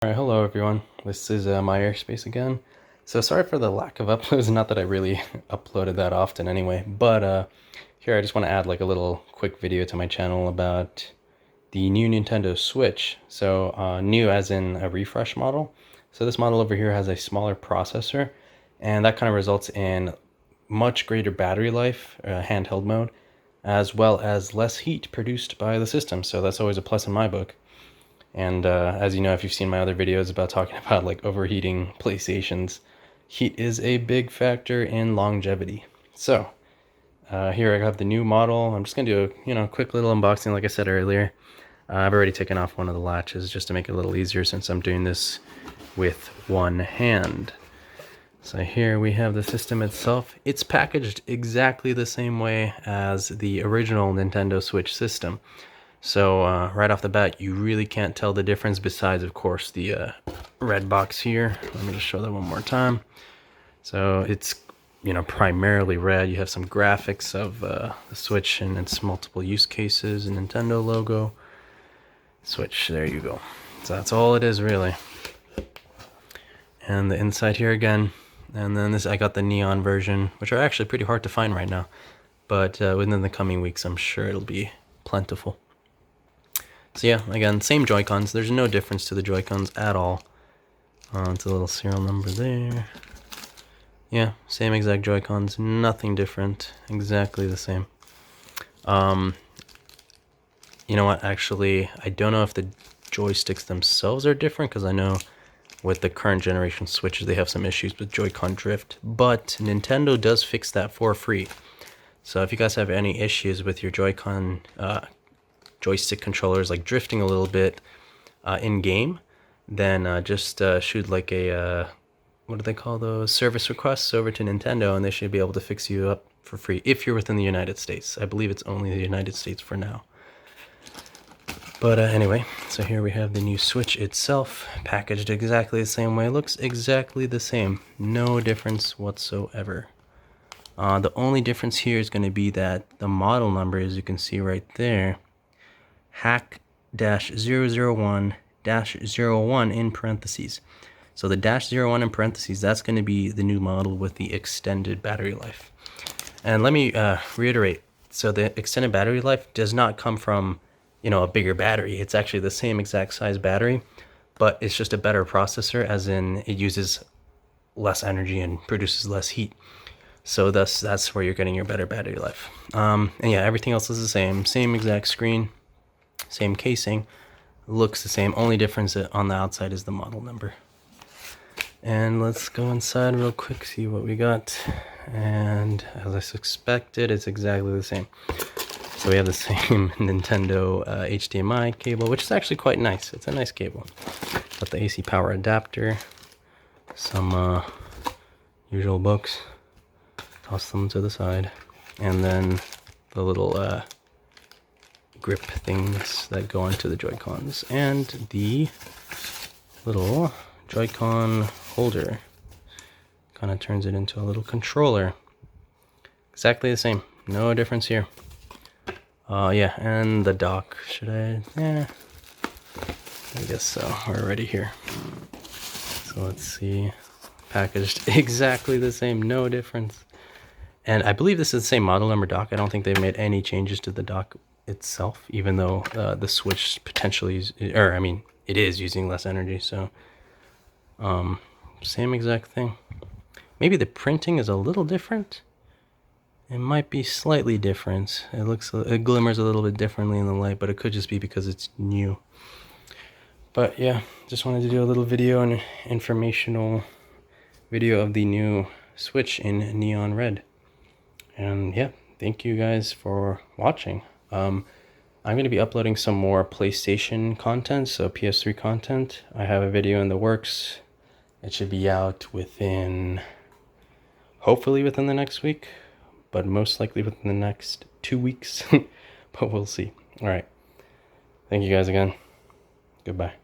Alright, hello everyone. This is MyAirspace again. So sorry for the lack of uploads, not that I really uploaded that often anyway, but here I just want to add like a little quick video to my channel about the new Nintendo Switch. So new as in a refresh model. So this model over here has a smaller processor, and that kind of results in much greater battery life, handheld mode, as well as less heat produced by the system. So that's always a plus in my book. And as you know, if you've seen my other videos about talking about like overheating PlayStations, heat is a big factor in longevity. So here I have the new model. I'm just gonna do a quick little unboxing like I said earlier. I've already taken off one of the latches just to make it a little easier since I'm doing this with one hand. So here we have the system itself. It's packaged exactly the same way as the original Nintendo Switch system. So right off the bat, you really can't tell the difference besides, of course, the red box here. Let me just show that one more time. So it's, primarily red. You have some graphics of the Switch and its multiple use cases, a Nintendo logo. Switch, there you go. So that's all it is, really. And the inside here again. And then I got the neon version, which are actually pretty hard to find right now. But within the coming weeks, I'm sure it'll be plentiful. So yeah, again, same Joy-Cons. There's no difference to the Joy-Cons at all. It's a little serial number there. Yeah, same exact Joy-Cons, nothing different, exactly the same. You know what, actually, I don't know if the joysticks themselves are different, because I know with the current generation Switches, they have some issues with Joy-Con drift, but Nintendo does fix that for free. So if you guys have any issues with your Joy-Con joystick controllers like drifting a little bit in game, then just shoot like a what do they call those, service requests over to Nintendo, and they should be able to fix you up for free if you're within the United States. I believe it's only the United States for now. But anyway, so here we have the new Switch itself, packaged exactly the same way, looks exactly the same, no difference whatsoever. The only difference here is going to be that the model number, as you can see right there, HAC-001-01 in parentheses. So the -01 in parentheses, that's going to be the new model with the extended battery life. And let me reiterate, so the extended battery life does not come from, a bigger battery. It's actually the same exact size battery, but it's just a better processor, as in it uses less energy and produces less heat. So that's where you're getting your better battery life. And yeah, everything else is the same exact screen, same casing, looks the same. Only difference on the outside is the model number. And let's go inside real quick, see what we got. And as I suspected, it's exactly the same. So we have the same Nintendo HDMI cable, which is actually quite nice. It's a nice cable. Got the AC power adapter, some usual books, toss them to the side, and then the little grip things that go onto the Joy-Cons, and the little Joy-Con holder. Kind of turns it into a little controller. Exactly the same, no difference here. Yeah, and the dock, I guess so, we're already here. So let's see, packaged exactly the same, no difference. And I believe this is the same model number dock. I don't think they've made any changes to the dock itself, even though the Switch potentially it is using less energy. So same exact thing. Maybe the printing is a little different. It might be slightly different. It glimmers a little bit differently in the light, but it could just be because it's new. But yeah, just wanted to do a little video, an informational video of the new Switch in neon red. And yeah, thank you guys for watching. I'm going to be uploading some more PlayStation content, so PS3 content. I have a video in the works. It should be out hopefully within the next week, but most likely within the next 2 weeks, but we'll see. All right. Thank you guys again. Goodbye.